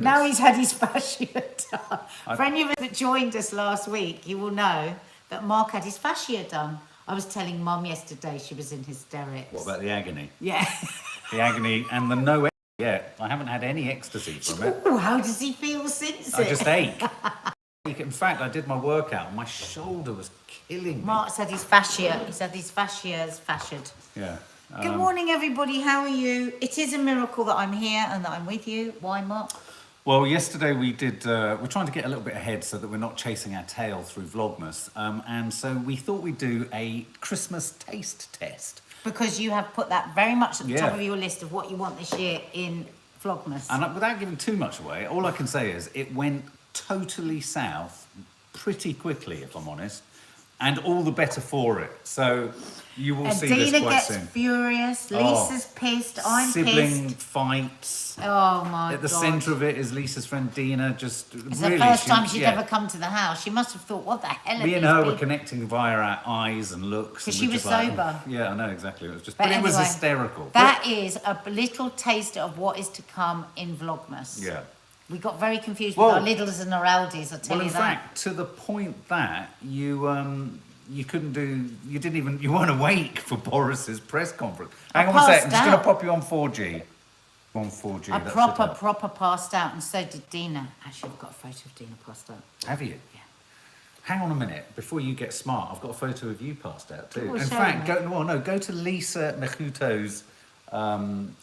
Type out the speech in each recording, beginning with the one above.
Now he's had his fascia done. For any of you that joined us last week, you will know that Mark had his fascia done. I was telling Mum yesterday, she was in hysterics. What about the agony? Yeah. The agony and the no yet. I haven't had any ecstasy from it. Ooh, how does he feel since I it? just ache. In fact, I did my workout and my shoulder was killing me. Mark's had his fascia. He's had his fascias fasciated. Yeah. Good morning, everybody. How are you? It is a miracle that I'm here and that I'm with you. Why, Mark? Well, yesterday we did, we're trying to get a little bit ahead so that we're not chasing our tail through Vlogmas. And so we thought we'd do a Christmas taste test. Because you have put that very much at the top Yeah. of your list of what you want this year in Vlogmas. And without giving too much away, all I can say is it went totally south pretty quickly, if I'm honest. And all the better for it. So you will see this Adina quite gets soon. furious. Lisa's pissed. I'm Sibling pissed. fights. Oh my god! At the centre of it is Lisa's friend Dina. Just It's really, the first time she'd ever come to the house. She must have thought, "What the hell?" Me and her were connecting via our eyes and looks. Because and she we're was just like, sober. Yeah, I know exactly. It was just, But but it was anyway, hysterical. That is a little taster of what is to come in Vlogmas. Yeah. We got very confused Well- with our Lidls and our Aldis. I tell Well, you in that. fact, to the point that you couldn't do, you weren't awake for Boris's press conference. Hang on a sec, I'm just going to pop you on 4G. On 4G. I that should proper help. passed out, and so did Dina. Actually, I've got a photo of Dina passed out. Have you? Yeah. Hang on a minute, before you get smart, I've got a photo of you passed out too. Oh, In show fact, me. go to Lisa Mechuto's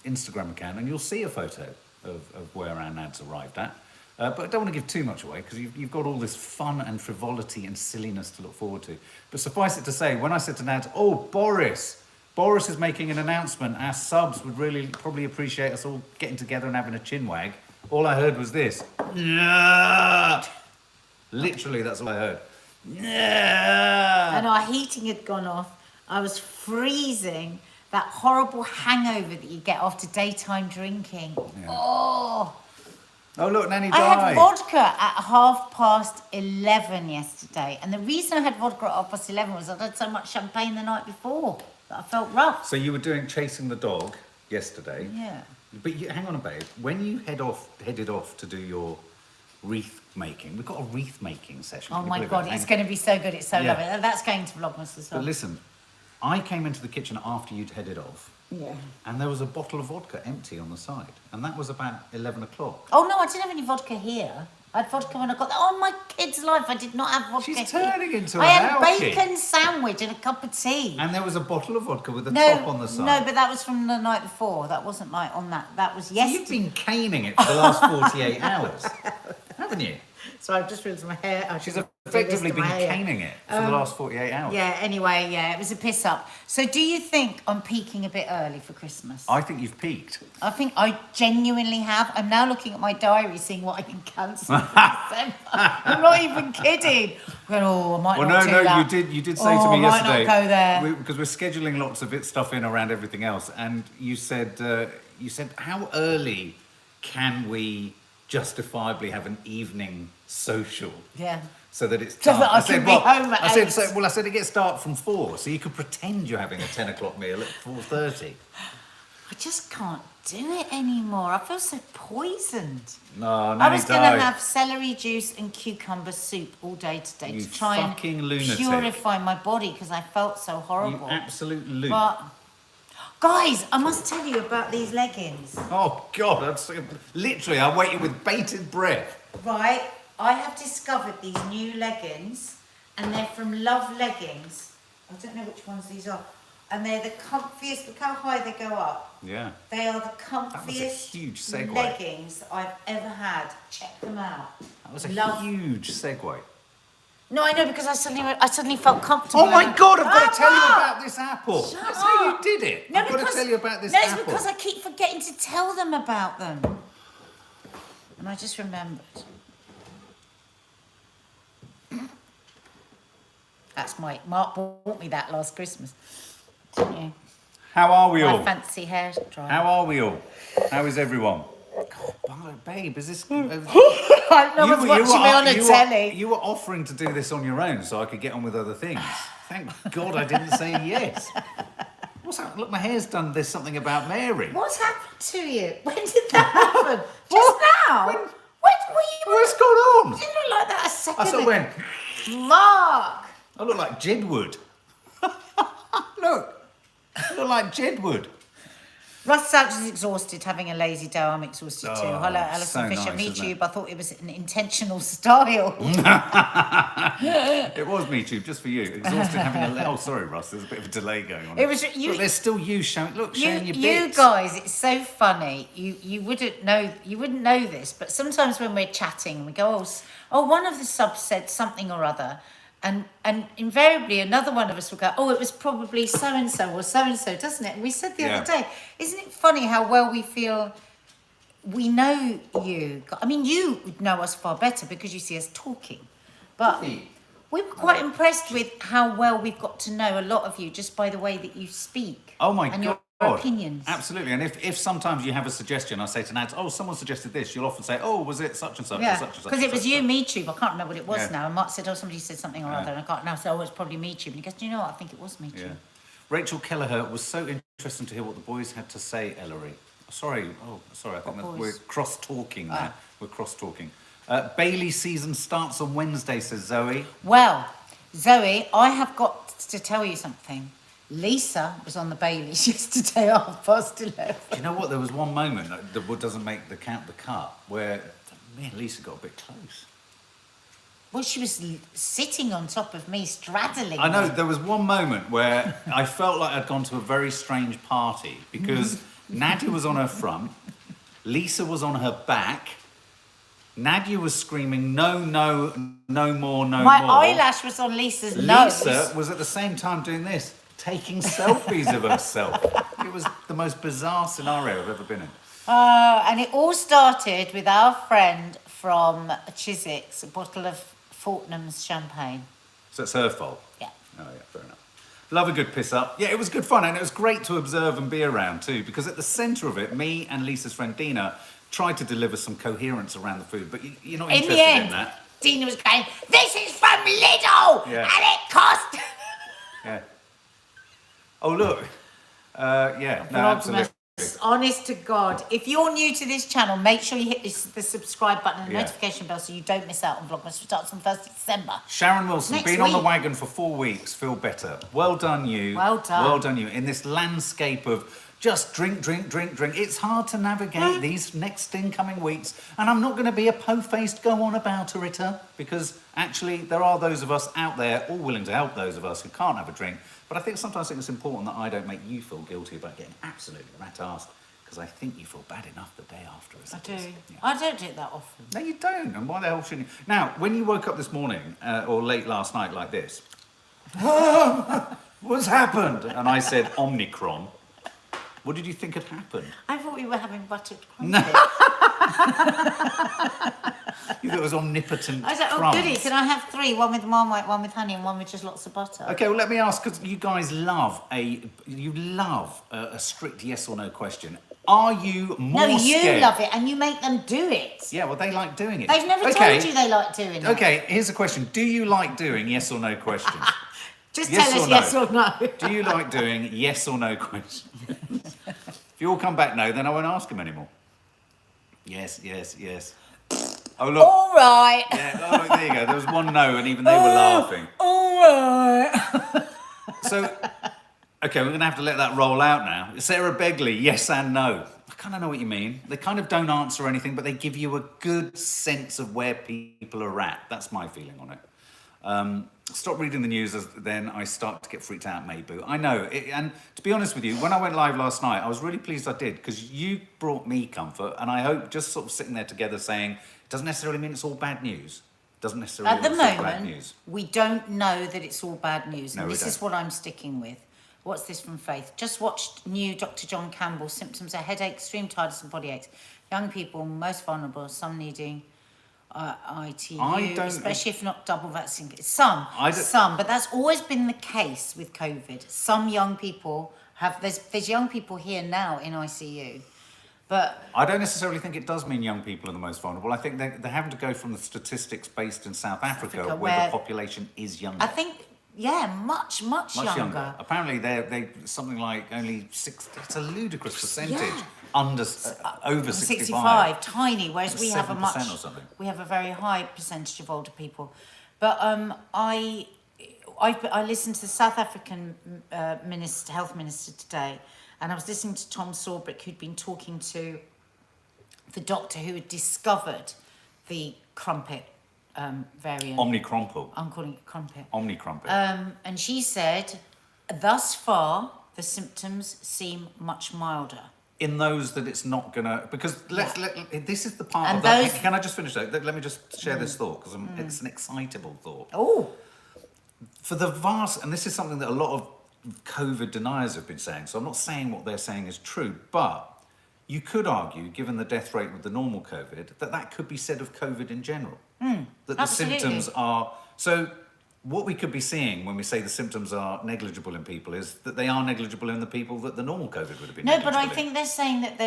Instagram account and you'll see a photo of where our Nads arrived at. But I don't want to give too much away because you've got all this fun and frivolity and silliness to look forward to. But suffice it to say, when I said to Nads, oh, Boris is making an announcement, our subs would really probably appreciate us all getting together and having a chinwag, all I heard was this. Yeah. Literally, that's all I heard. Yeah. And our heating had gone off. I was freezing. That horrible hangover that you get after daytime drinking. Yeah. Oh, look, Nanny I had died. vodka at 11:30 yesterday. And the reason I had vodka at 11:30 was I'd had so much champagne the night before that I felt rough. So you were doing chasing the dog yesterday. Yeah. But hang on a babe. When you headed off to do your wreath making, we've got a wreath making session. Oh Can you my believe God, it? it's going to be so good. It's so Yeah. lovely. And that's going to Vlogmas as well. But listen, I came into the kitchen after you'd headed off. Yeah. And there was a bottle of vodka empty on the side. And that was about 11 o'clock. Oh no, I didn't have any vodka here. I had vodka when I got there. Oh, my kid's life, I did not have vodka She's here. turning into I an had a alky. bacon sandwich and a cup of tea. And there was a bottle of vodka with a top on the side. No, but that was from the night before. That wasn't like on that. That was yesterday. You've been caning it for the last 48 hours, haven't you? So I've just realised my hair. She's effectively been caning it for the last 48 hours. Yeah, anyway, yeah, it was a piss up. So do you think I'm peaking a bit early for Christmas? I think you've peaked. I think I genuinely have. I'm now looking at my diary, seeing what I can cancel for December. I'm not even kidding. Well, oh, I might not do that. you did say to Oh, me I might yesterday. not go there. Because we're scheduling lots of stuff in around everything else, and you said how early can we justifiably have an evening social? Yeah. So that it's So dark. that I can be home at 8. I said it gets dark from 4, so you could pretend you're having a 10 o'clock meal at 4:30. I just can't do it anymore. I feel so poisoned. No, I was going to have celery juice and cucumber soup all day today You to try fucking and lunatic. purify my body because I felt so horrible. You absolute loot. But guys, I must tell you about these leggings. Oh God! Literally, I waited with bated breath. Right, I have discovered these new leggings, and they're from Love Leggings. I don't know which ones these are, and they're the comfiest. Look how high they go up. Yeah. They are the That was a comfiest huge segue. leggings I've ever had. Check them out. That was a Love. huge segue. No, I know because I suddenly felt comfortable. Oh my God! I've got to tell you Ah! about this apple. Shut That's how you up. did it. No, I've got to tell you about this no, apple. it's because I keep forgetting to tell them about them. And I just remembered. That's Mark bought me that last Christmas. Didn't you? How are we all? My fancy hair dryer. How are we all? How is everyone? God, babe, is this? No one's watching me on a telly. You were offering to do this on your own so I could get on with other things. Thank God I didn't say yes. What's happened? Look, my hair's done. There's something about Mary. What's happened to you? When did that happen? Just now? I sort of went, Mark! I look like Jedward. Look, I look like Jedward. Russ Souch is exhausted, having a lazy day. I'm exhausted too. Oh, Hello, Alison so Fisher. nice, Me isn't it? tube. I thought it was an intentional style. It was me too, just for you. Exhausted having a... Oh, sorry, Russ, there's a bit of a delay going on. It was you. Look, there's still you showing... Look, showing your You bits. guys, it's so funny. You wouldn't know this, but sometimes when we're chatting, we go, oh, one of the subs said something or other, and invariably another one of us will go, oh, it was probably so and so or so and so, doesn't it? And we said the other day, isn't it funny how well we feel we know you? I mean, you would know us far better because you see us talking, but we were quite impressed with how well we've got to know a lot of you just by the way that you speak. Oh my and God. your opinions. Absolutely. And if sometimes you have a suggestion, I say to Nads, oh, someone suggested this, you'll often say, oh, was it such and such or such and such? Because it was you, me tube. I can't remember what it was Yeah. now. And Mark said, oh, somebody said something or other. And I can't now say, oh, it's probably me tube. And he goes, do you know what? I think it was me tube. Yeah. Rachel Kelleher was so interesting to hear what the boys had to say, Ellery. Sorry, I think that we're cross-talking there. We're cross-talking. Bailey season starts on Wednesday, says Zoe. Well, Zoe, I have got to tell you something. Lisa was on the Baileys yesterday at 11:30. Do you know what? There was one moment that doesn't make the cut where me and Lisa got a bit close. Well, she was sitting on top of me, straddling I know, me. there was one moment where I felt like I'd gone to a very strange party because Nadia was on her front, Lisa was on her back, Nadia was screaming, no, no, no more, no My more. eyelash was on Lisa's nose. Lisa was at the same time doing this, taking selfies of herself. It was the most bizarre scenario I've ever been in. And it all started with our friend from Chiswick's, a bottle of Fortnum's champagne. So it's her fault? Yeah. Oh, yeah, fair enough. Love a good piss up. Yeah, it was good fun, and it was great to observe and be around too, because at the centre of it, me and Lisa's friend Dina tried to deliver some coherence around the food, but you're not interested in that. Dina was going, this is from Lidl, Yeah. and it cost... Yeah. Oh, look. Yeah, no, absolutely. Honest to God, if you're new to this channel, make sure you hit the subscribe button and the Yeah. notification bell so you don't miss out on Vlogmas, which starts on 1st of December. Sharon Wilson, Next been on the week. wagon for 4 weeks, feel better. Well done you. Well done. Well done you. In this landscape of just drink, drink, drink, drink, it's hard to navigate these next incoming weeks. And I'm not going to be a po-faced go-on-about-her, because actually there are those of us out there all willing to help those of us who can't have a drink. But I think sometimes it's important that I don't make you feel guilty about getting absolutely rat-arsed, because I think you feel bad enough the day after. I do. Yeah. I don't do it that often. No, you don't. And why the hell shouldn't you? Now, when you woke up this morning, or late last night like this, what's happened? And I said, Omicron. What did you think had happened? I thought we were having buttered crumpets. No. You thought it was omnipotent I was like, oh crumbs. goody, can I have 3? One with Marmite, one with honey, and one with just lots of butter. Okay, well, let me ask, because you guys love a strict yes or no question. Are you more No, you scared? love it, and you make them do it. Yeah, well, they like doing it. They've never told you they like doing it. Okay, here's a question. Do you like doing yes or no questions? Just Yes tell us or no? yes or no. Do you like doing yes or no questions? If you all come back no, then I won't ask them anymore. Yes, yes, yes. Oh, look. All right. Yeah, oh, look, there you go. There was one no, and even they were laughing. All right. So, okay, we're going to have to let that roll out now. Sarah Begley, yes and no. I kind of know what you mean. They kind of don't answer anything, but they give you a good sense of where people are at. That's my feeling on it. Stop reading the news, then I start to get freaked out, Maybu. I know, and to be honest with you, when I went live last night, I was really pleased I did, because you brought me comfort, and I hope just sort of sitting there together saying, it doesn't necessarily mean it's all bad news. It doesn't necessarily At the mean it's all bad moment, news. we don't know that it's all bad news, No, and we this is don't. what I'm sticking with. What's this from Faith? Just watched new Dr. John Campbell. Symptoms are headache, extreme tiredness, and body aches. Young people, most vulnerable, some needing ITU, especially if not double vaccine. Some, but that's always been the case with COVID. Some young people have, there's young people here now in ICU, but... I don't necessarily think it does mean young people are the most vulnerable. I think they're having to go from the statistics based in South Africa where the population is younger. I think, yeah, much younger. Apparently they're something like only 6, it's a ludicrous percentage. Yeah. under over 65, tiny, whereas we have a 7% or something. we have a very high percentage of older people. But I listened to the South African health minister today, and I was listening to Tom Sawbrick, who'd been talking to the doctor who had discovered the crumpet variant. Omnicrumpel. I'm calling it crumpet. Omnicrumpet. And she said, thus far, the symptoms seem much milder. In those that it's not gonna, because this is the part And of that. those- Can I just finish that? Let me just share this thought, because it's an excitable thought. Oh, For the vast, and this is something that a lot of COVID deniers have been saying, so I'm not saying what they're saying is true, but you could argue, given the death rate with the normal COVID, that could be said of COVID in general. That the absolutely. symptoms are, so what we could be seeing when we say the symptoms are negligible in people is that they are negligible in the people that the normal COVID would have been no, but negligible I in. think they're saying that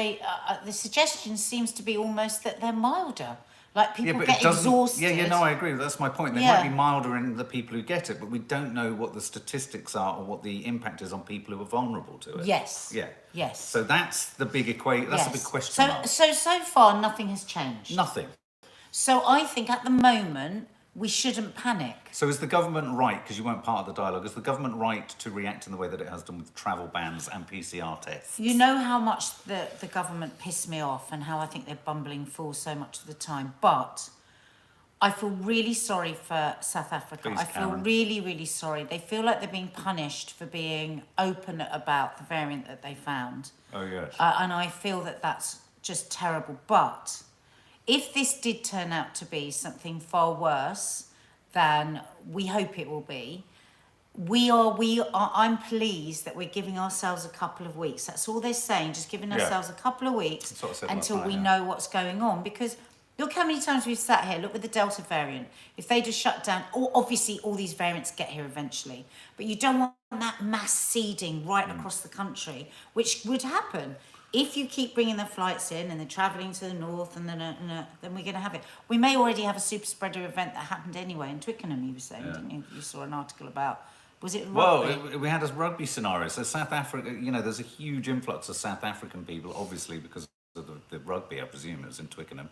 the suggestion seems to be almost that they're milder. Like people but get it doesn't. exhausted. I agree. That's my point. They Yeah. might be milder in the people who get it, but we don't know what the statistics are or what the impact is on people who are vulnerable to it. Yes. Yeah. Yes. So that's the big equation. That's the big question So, mark. so far, nothing has changed. Nothing. So I think at the moment, we shouldn't panic. So is the government right, because you weren't part of the dialogue, is the government right to react in the way that it has done with travel bans and PCR tests? You know how much the government piss me off and how I think they're bumbling fools so much of the time. But I feel really sorry for South Africa. Please, I feel Karen. really, really sorry. They feel like they're being punished for being open about the variant that they found. Oh, yes. And I feel that that's just terrible. But if this did turn out to be something far worse than we hope it will be, I'm pleased that we're giving ourselves a couple of weeks. That's all they're saying, just giving Yeah. ourselves a couple of weeks That's what I said last until night, we yeah. know what's going on. Because look how many times we've sat here, look with the Delta variant. If they just shut down, obviously all these variants get here eventually, but you don't want that mass seeding right across the country, which would happen. If you keep bringing the flights in and they're travelling to the north, and then we're going to have it. We may already have a super spreader event that happened anyway in Twickenham, you were saying, didn't you? You saw an article about, was it rugby? Well, we had a rugby scenario. So South Africa, there's a huge influx of South African people, obviously, because of the rugby, I presume it was in Twickenham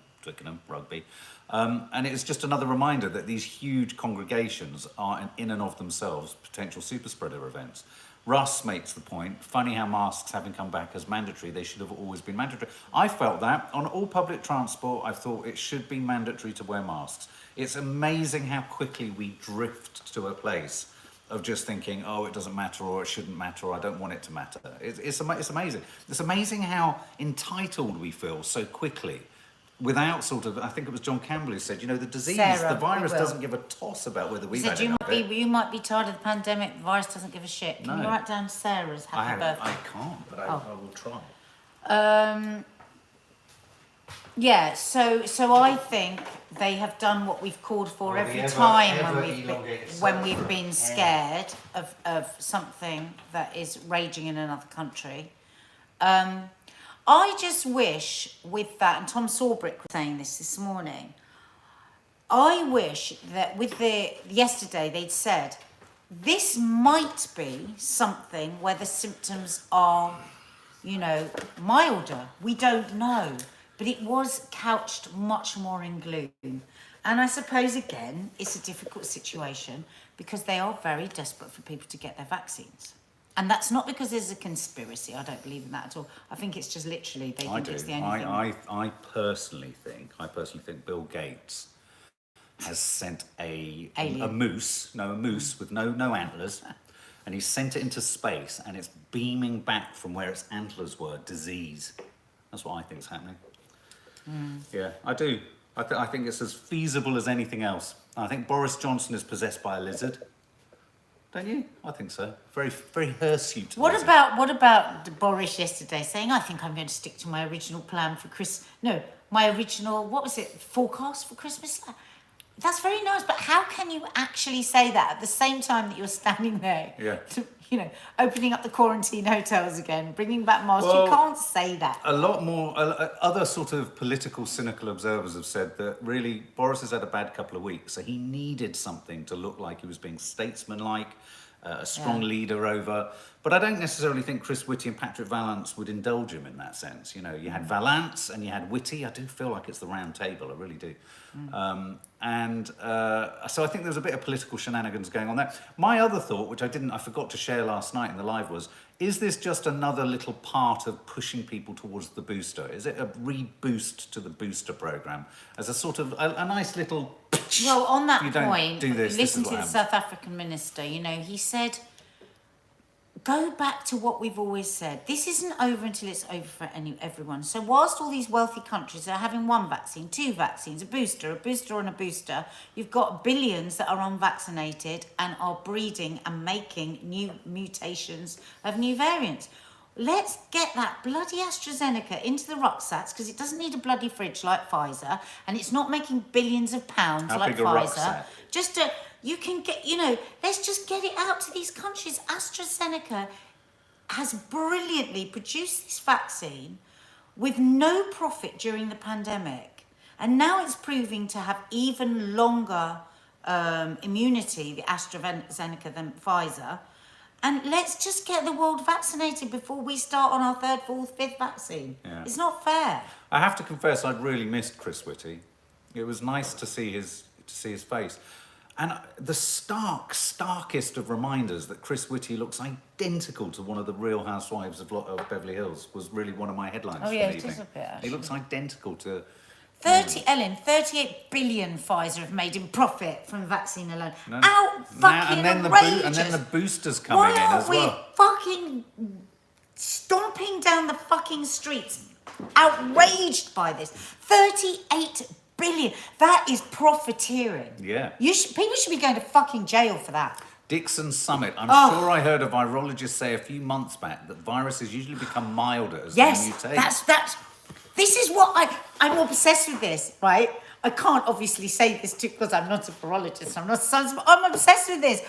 rugby. And it's just another reminder that these huge congregations are in and of themselves potential super spreader events. Russ makes the point, funny how masks having come back as mandatory, they should have always been mandatory. I felt that on all public transport, I thought it should be mandatory to wear masks. It's amazing how quickly we drift to a place of just thinking, oh, it doesn't matter, or it shouldn't matter, or I don't want it to matter. It's amazing. It's amazing how entitled we feel so quickly. Without sort of, I think it was John Campbell who said, the disease, Sarah, the virus we will. doesn't give a toss about whether He we've said had you enough of it. you might be tired of the pandemic, the virus doesn't give a shit. Can you No. write down Sarah's happy birthday? I can't, but I will try. Yeah, so I think they have done what we've called for Oh, every the time ever when elongated when circle. we've been scared of something that is raging in another country. I just wish with that, and Tom Sawbrick was saying this morning, I wish that with yesterday they'd said, this might be something where the symptoms are, milder. We don't know. But it was couched much more in gloom. And I suppose, again, it's a difficult situation because they are very desperate for people to get their vaccines. And that's not because there's a conspiracy. I don't believe in that at all. I think it's just literally they think it's the only thing. I personally think Bill Gates has sent a moose with no antlers, and he sent it into space, and it's beaming back from where its antlers were, disease. That's what I think is happening. Yeah, I do. I think it's as feasible as anything else. I think Boris Johnson is possessed by a lizard. Don't you? I think so. Very, very hirsute. What about Boris yesterday saying, I think I'm going to stick to my original plan for my original, what was it, forecast for Christmas? That's very nice, but how can you actually say that at the same time that you're standing there? Yeah. Opening up the quarantine hotels again, bringing back masks. Well, you can't say that. A lot more, other sort of political cynical observers have said that really Boris has had a bad couple of weeks, so he needed something to look like he was being statesmanlike a strong leader over. But I don't necessarily think Chris Whitty and Patrick Vallance would indulge him in that sense. You know, you had Vallance and you had Whitty. I do feel like it's the round table, I really do. So I think there's a bit of political shenanigans going on there. My other thought, which I forgot to share last night in the live, was, is this just another little part of pushing people towards the booster? Is it a reboost to the booster program as a sort of a nice little... Well, on that You don't point, do this, this listen is to what the happens. South African minister, you know, he said, go back to what we've always said. This isn't over until it's over for everyone. So whilst all these wealthy countries are having one vaccine, two vaccines, a booster and a booster, you've got billions that are unvaccinated and are breeding and making new mutations of new variants. Let's get that bloody AstraZeneca into the rucksacks, because it doesn't need a bloody fridge like Pfizer, and it's not making billions of pounds How like big a Pfizer. rucksack? You can get, let's just get it out to these countries. AstraZeneca has brilliantly produced this vaccine with no profit during the pandemic. And now it's proving to have even longer immunity, the AstraZeneca, than Pfizer. And let's just get the world vaccinated before we start on our third, fourth, fifth vaccine. Yeah. It's not fair. I have to confess, I'd really missed Chris Whitty. It was nice to see his face. And the starkest of reminders that Chris Whitty looks identical to one of the Real Housewives of Beverly Hills was really one of my headlines Oh, for yeah, the it evening. is a bit, actually. He looks identical to... 38 billion Pfizer have made in profit from vaccine alone. No. Fucking and then outrageous. the boosters coming Why in aren't as we well. fucking stomping down the fucking streets, outraged by this? 38 billion. That is profiteering. Yeah. People should be going to fucking jail for that. Dixon Summit. I'm Oh. sure I heard a virologist say a few months back that viruses usually become milder as Yes, they mutate. that's. This is what I'm obsessed with this, right? I can't obviously say this too because I'm not a virologist. I'm not a scientist, but I'm obsessed with this.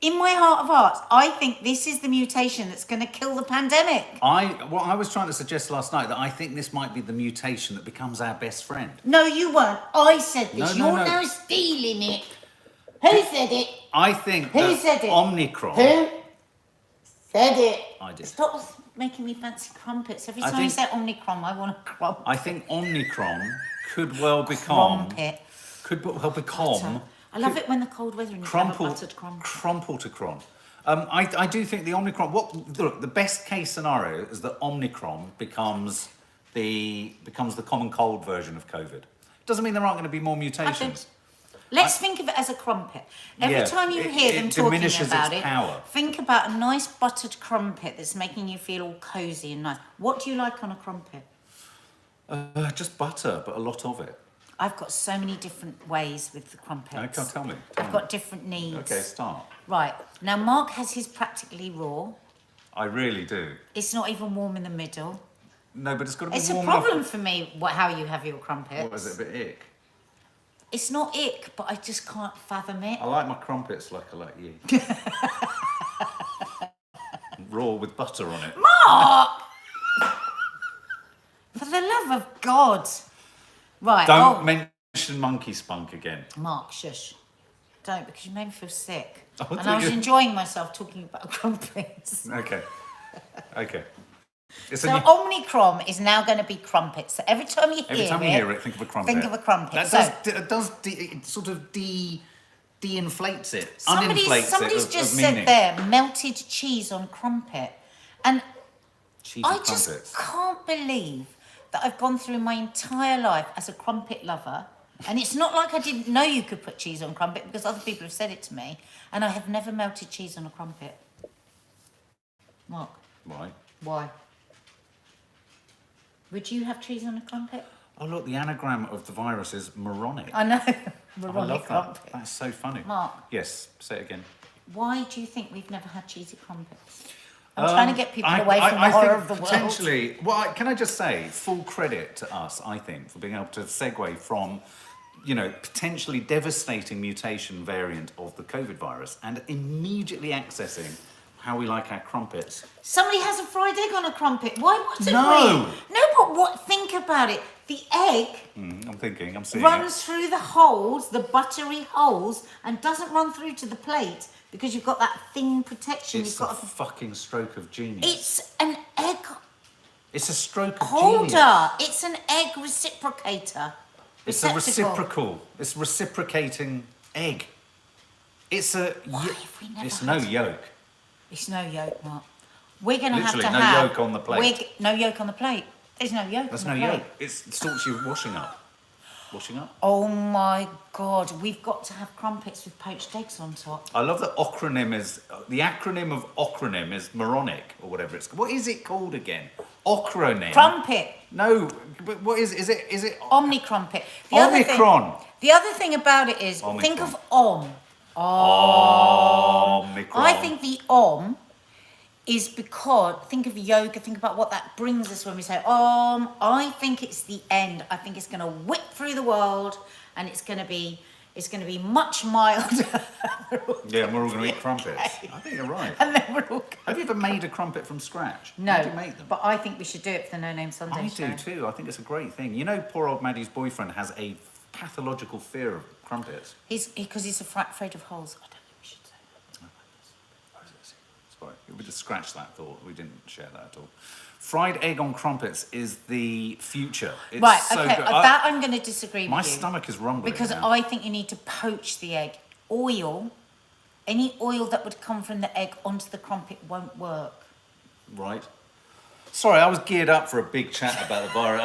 In my heart of hearts, I think this is the mutation that's going to kill the pandemic. What I was trying to suggest last night, that I think this might be the mutation that becomes our best friend. No, you weren't. I said this. No, You're no. now stealing it. Who said it? I think Who that said it? Omicron... Who said it? I did. Stop making me fancy crumpets. Every I time you think- say Omnicron, I want a crumpet. I think Omicron could well become... Crumpet. Could well become... I love it when the cold weather and you have a buttered crumpet. Crumple-to-cron. I do think the Omicron... Look, the best case scenario is that Omicron becomes the common cold version of COVID. Doesn't mean there aren't going to be more mutations. Let's think of it as a crumpet. Every time you hear them talking diminishes about its it, power. think about a nice buttered crumpet that's making you feel all cosy and nice. What do you like on a crumpet? Just butter, but a lot of it. I've got so many different ways with the crumpets. Okay, tell me. I've got different needs. Okay, start. Right. Now, Mark has his practically raw. I really do. It's not even warm in the middle. No, but it's got to be It's a warm problem enough. for me how you have your crumpets. What is it, a bit ick? It's not ick, but I just can't fathom it. I like my crumpets like I like you. Raw with butter on it. Mark! For the love of God. Right. Don't mention monkey spunk again. Mark, shush. Don't, because you made me feel sick. Oh, and do I was you? enjoying myself talking about crumpets. Okay. It's So Omicron is now going to be crumpets. So every time you hear it, think of a crumpet. think of a crumpet. It sort of de-inflates it, Somebody's uninflates it just of said meaning. there, melted cheese on crumpet. And Cheesy I crumpets. just can't believe that I've gone through my entire life as a crumpet lover. And it's not like I didn't know you could put cheese on crumpet because other people have said it to me. And I have never melted cheese on a crumpet. Mark, Right. why? Would you have cheese on a crumpet? Oh, look, the anagram of the virus is moronic. I know. I Moronic love that. crumpet. That's so funny. Mark. Yes, say it again. Why do you think we've never had cheesy crumpets? I'm trying to get people away from the I horror think of the world. potentially, well, can I just say, full credit to us, I think, for being able to segue from, potentially devastating mutation variant of the COVID virus and immediately accessing how we like our crumpets. Somebody has a fried egg on a crumpet. Why wouldn't No. we? No, but what? Think about it. The egg I'm seeing runs through the holes, the buttery holes, and doesn't run through to the plate because you've got that thin protection. It's You've a got fucking stroke of genius. It's an egg It's a stroke of holder. genius. It's an egg reciprocator. It's a Receptacle. reciprocal. It's reciprocating egg. It's a. Why have we never It's had no it? yolk. It's no yolk, Mark. We're going to have to Literally, no have... yolk on the plate. No yolk on the plate. There's no yolk There's on no the plate. yolk. It stops you washing up. Washing up. Oh my God, we've got to have crumpets with poached eggs on top. I love that acronym is the acronym of acronym is moronic or whatever it's. What is it called again? Acronym. Crumpet. No, but what is it? Is it Omni crumpet. Omicron? The other thing about it is, Omicron. think of om. Omicron. I think the om is because, think of yoga, think about what that brings us when we say om. I think it's the end. I think it's going to whip through the world and it's going to be much milder. Yeah, and we're all going to eat crumpets. I think you're right. And then we're all Have you ever made a crumpet from scratch? No, How do you make them? but I think we should do it for the No Name Sunday I show. do too. I think it's a great thing. You know, poor old Maddie's boyfriend has a pathological fear of crumpets. Because he's afraid of holes. I don't think we should say that. Sorry, we just scratched that thought. We didn't share that at all. Fried egg on crumpets is the future. It's Right, so okay, good. that I'm going to disagree My with you. stomach is rumbling Because now. I think you need to poach the egg. Oil, any oil that would come from the egg onto the crumpet won't work. Right. Sorry, I was geared up for a big chat about the virus.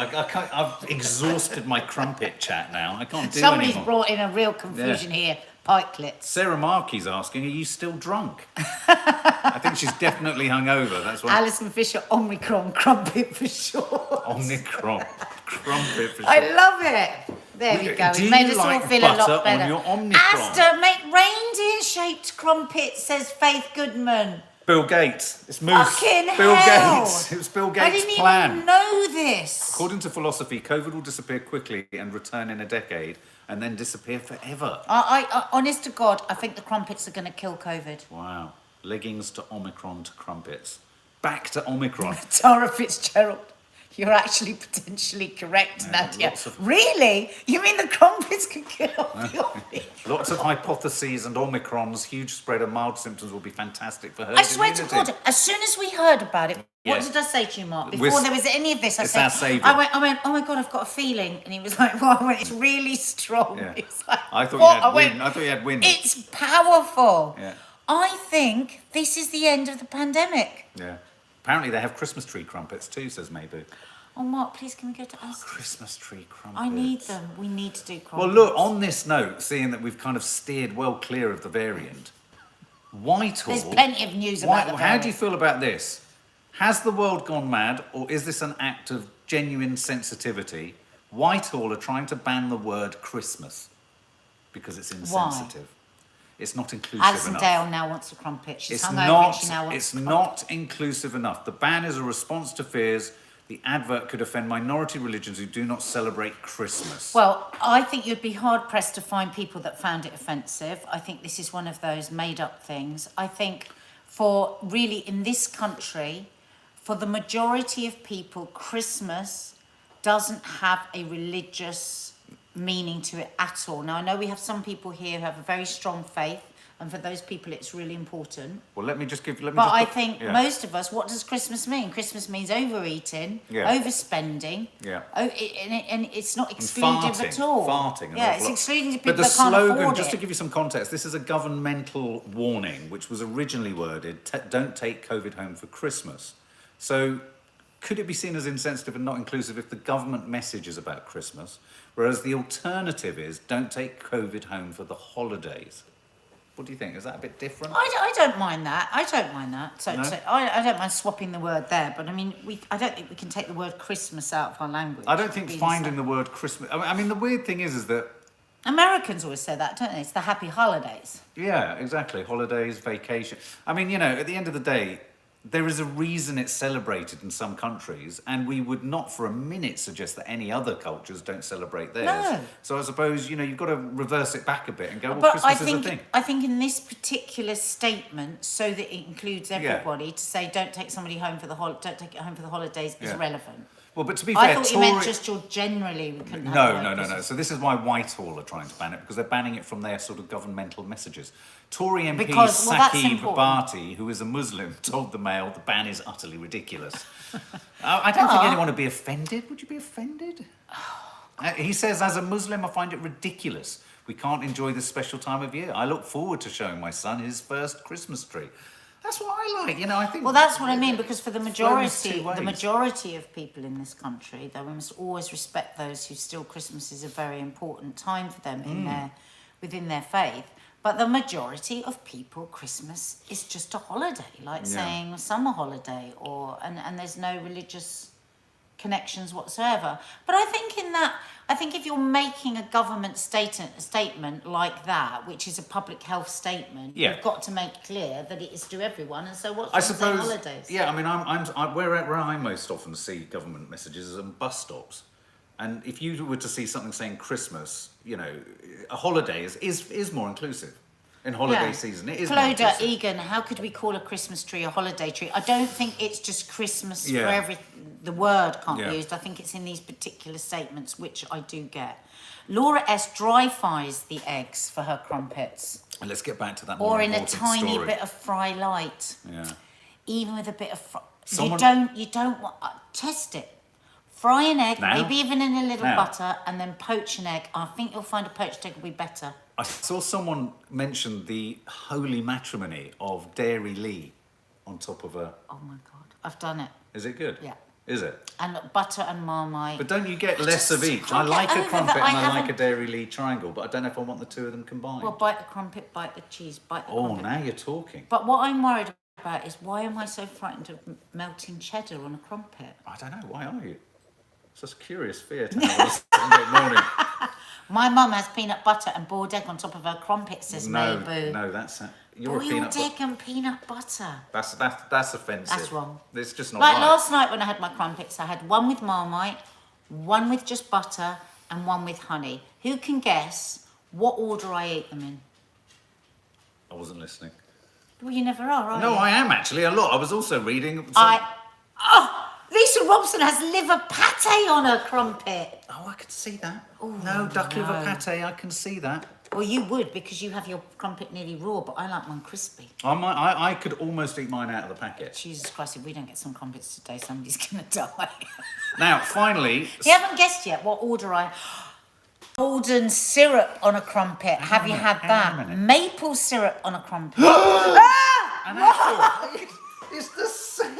I've exhausted my crumpet chat now. I can't do Somebody's anymore. brought in a real confusion here. Pikelets. Sarah Markey's asking, are you still drunk? I think she's definitely hungover. That's what. Alison Fisher, Omicron, crumpet for sure. Omicron. Crumpet for sure. I love it. There we go. Do It made you us all like feel a lot butter better. on your Omicron? Astor, make reindeer-shaped crumpets, says Faith Goodman. Bill Gates. It's Moose. Fucking Bill hell. Gates. It was Bill I Gates' didn't plan. even know this. According to philosophy, COVID will disappear quickly and return in a decade and then disappear forever. I honest to God, I think the crumpets are going to kill COVID. Wow. Leggings to Omicron to crumpets. Back to Omicron. Tara Fitzgerald, you're actually potentially correct, Nadia. lots of- Really? You mean the crumpets could kill the Omicron? Lots of hypotheses and Omicrons. Huge spread of mild symptoms will be fantastic for herd I swear to immunity. God, as soon as we heard about it, Yeah. what did I say to you, Mark? We're Before s- there was any of this, it's our I saviour. said, I went, oh my God, I've got a feeling. And he was like, well, I went, it's really strong. Yeah. It's like, I thought what? you had went, wind. I thought you had wind. It's powerful. Yeah. I think this is the end of the pandemic. Yeah. Apparently they have Christmas tree crumpets too, says Maybu. Oh, Mark, please can we go to us? Christmas tree crumpets. I need them. We need to do crumpets. Well, look, on this note, seeing that we've kind of steered well clear of the variant, Whitehall... There's plenty of news about the How variant. do you feel about this? Has the world gone mad, or is this an act of genuine sensitivity? Whitehall are trying to ban the word Christmas because it's insensitive. It's not inclusive Alison enough. Dale now wants a crumpet. She's It's hungover and not. she now wants It's a crumpet. not inclusive enough. The ban is a response to fears the advert could offend minority religions who do not celebrate Christmas. Well, I think you'd be hard pressed to find people that found it offensive. I think this is one of those made up things. I think for really in this country, for the majority of people, Christmas doesn't have a religious meaning to it at all. Now, I know we have some people here who have a very strong faith, and for those people, it's really important. Well, let me just give. But I think most of us, what does Christmas mean? Christmas means overeating, Yeah. overspending. Yeah. And it's not And exclusive at all. Farting. Yeah, it's excluding to people But the that can't slogan, afford just it. to give you some context, this is a governmental warning, which was originally worded, don't take COVID home for Christmas. So could it be seen as insensitive and not inclusive if the government message is about Christmas, whereas the alternative is, don't take COVID home for the holidays? What do you think? Is that a bit different? I don't mind that. I don't mind that. So, No? I don't mind swapping the word there. But I mean, I don't think we can take the word Christmas out of our language. I don't think Being finding so- the word Christmas... I mean, the weird thing is that Americans always say that, don't they? It's the happy holidays. yeah, exactly. Holidays, vacation. I mean, you know, at the end of the day, there is a reason it's celebrated in some countries, and we would not for a minute suggest that any other cultures don't celebrate theirs. No. So I suppose, you've got to reverse it back a bit and go, well, But Christmas is a thing. I think in this particular statement, so that it includes everybody, to say don't take somebody home for the don't take it home for the holidays is relevant. Well, but to be fair, I thought you meant just generally we couldn't have No. So this is why Whitehall are trying to ban it, because they're banning it from their sort of governmental messages. Tory MP Saqib Bharti, who is a Muslim, told the Mail the ban is utterly ridiculous. I don't think anyone would be offended. Would you be offended? He says, as a Muslim, I find it ridiculous. We can't enjoy this special time of year. I look forward to showing my son his first Christmas tree. That's what I like, I think... Well, that's what I mean, because for the majority of people in this country, though we must always respect those who still Christmas is a very important time for them within their faith. But the majority of people, Christmas is just a holiday, like saying summer holiday, and there's no religious connections whatsoever. But I think if you're making a government statement like that, which is a public health statement, you've got to make clear that it is to everyone. And so what's on holidays? Yeah, I mean, where I most often see government messages is on bus stops. And if you were to see something saying Christmas, a holiday is more inclusive. In holiday season, it is. Clodagh, Egan, how could we call a Christmas tree a holiday tree? I don't think it's just Christmas for everything. The word can't be used. I think it's in these particular statements, which I do get. Laura S. dry fries the eggs for her crumpets. And let's get back to that. Or in a tiny bit of fry light. Yeah. Even with a bit of fry. You don't want... test it. Fry an egg, maybe even in a little butter, and then poach an egg. I think you'll find a poached egg will be better. I saw someone mention the holy matrimony of Dairy Lee on top of a... Oh my God, I've done it. Is it good? Yeah. Is it? And butter and Marmite. But don't you get less of each? I like a crumpet and I like a Dairy Lee triangle, but I don't know if I want the two of them combined. Well, bite the crumpet, bite the cheese, bite the crumpet. Oh, now you're talking. But what I'm worried about is why am I so frightened of melting cheddar on a crumpet? I don't know, why are you? It's just a curious fear to have on a Sunday morning. My mum has peanut butter and boiled egg on top of her crumpet, says Mayboo. No, that's... You're boiled egg and peanut butter. That's offensive. That's wrong. It's just not right. Like last night when I had my crumpets, I had one with Marmite, one with just butter, and one with honey. Who can guess what order I ate them in? I wasn't listening. Well, you never are you? No, I am actually a lot. I was also reading... Lisa Robson has liver pate on her crumpet. Oh, I can see that. Ooh, no, duck liver pate, I can see that. Well, you would, because you have your crumpet nearly raw, but I like mine crispy. I could almost eat mine out of the packet. Jesus Christ, if we don't get some crumpets today, somebody's going to die. Now, finally... You haven't guessed yet what order I... Golden syrup on a crumpet. Have you had that? Maple syrup on a crumpet. And actually, it's the same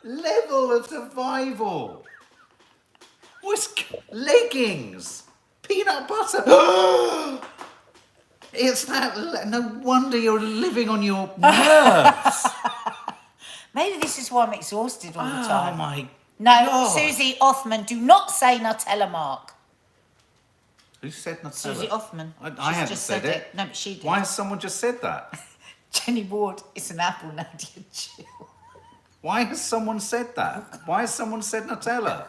level of survival. Leggings, peanut butter. It's that. No wonder you're living on your nerves. Maybe this is why I'm exhausted all the time. Oh my No, God. Susie Othman, do not say Nutella, Mark. Who said Nutella? Susie Othman. I haven't just said it. No, but she did. Why has someone just said that? Jenny Ward, it's an apple, Nadia, chill. Why has someone said that? Why has someone said Nutella?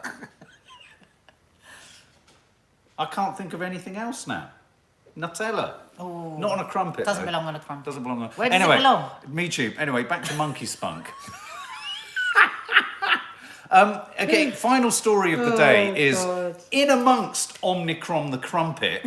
I can't think of anything else now. Nutella. Oh, not on a crumpet. Doesn't belong on a crumpet. Doesn't belong on. Where does it belong? Me too. Anyway, back to monkey spunk. Okay, final story of the day is God. In amongst Omnicron the crumpet,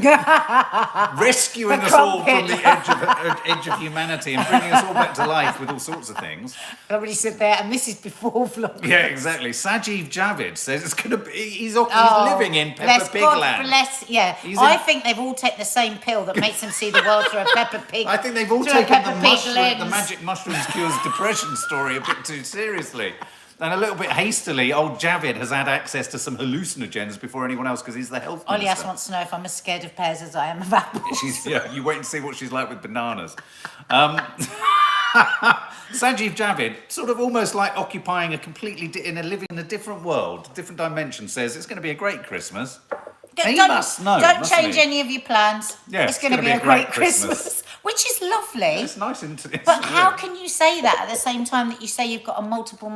rescuing us all from the edge of humanity and bringing us all back to life with all sorts of things. Somebody said there, and this is before vlog. Yeah, exactly. Sajeev Javid says it's going to be. He's living in Peppa Pig land. Bless. Yeah, I think they've all taken the same pill that makes them see the world through a Peppa Pig. I think they've all taken the magic mushrooms cures depression story a bit too seriously. And a little bit hastily, old Javid has had access to some hallucinogens before anyone else because he's the health minister. Olias wants to know if I'm as scared of pears as I am of apples. You wait and see what she's like with bananas. Sajeev Javid, sort of almost like occupying living in a different world, different dimension, says it's going to be a great Christmas. Don't change any of your plans. Yeah, it's going to be a great Christmas. which is lovely. It's nice, isn't it? But how can you say that at the same time that you say you've got a multiple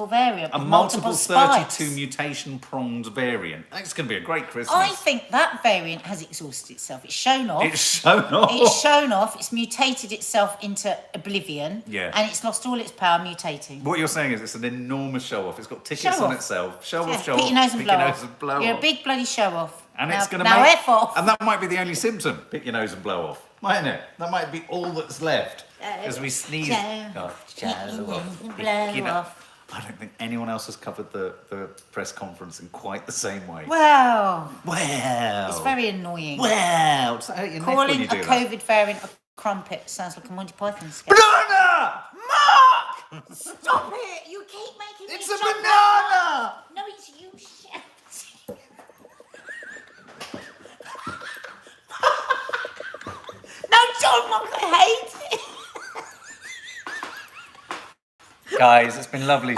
variant? A with multiple spikes? 32 mutation-pronged variant. It's going to be a great Christmas. I think that variant has exhausted itself. It's shown off. It's shown off. It's shown off. It's mutated itself into oblivion. Yeah. And it's lost all its power mutating. What you're saying is it's an enormous show-off. It's got tickets Show on off. itself. Show Yeah, off, show pick off. your nose and pick blow your off. nose and blow You're off. a big bloody show off. And now, it's going to now make... F off. And that might be the only symptom. Pick your nose and blow off. Mightn't it? That might be all that's left. As we sneeze. Show off. Show off. blow off. I don't think anyone else has covered the press conference in quite the same way. Well, Well. it's very annoying. Well. Does that hurt your neck when Calling you a do that? COVID variant a crumpet sounds like a Monty Python sketch. Banana! Mark! Stop it! You keep making It's me a jump banana! up. No, it's you shouting. No, John, Mark, I hate it. Guys, it's been lovely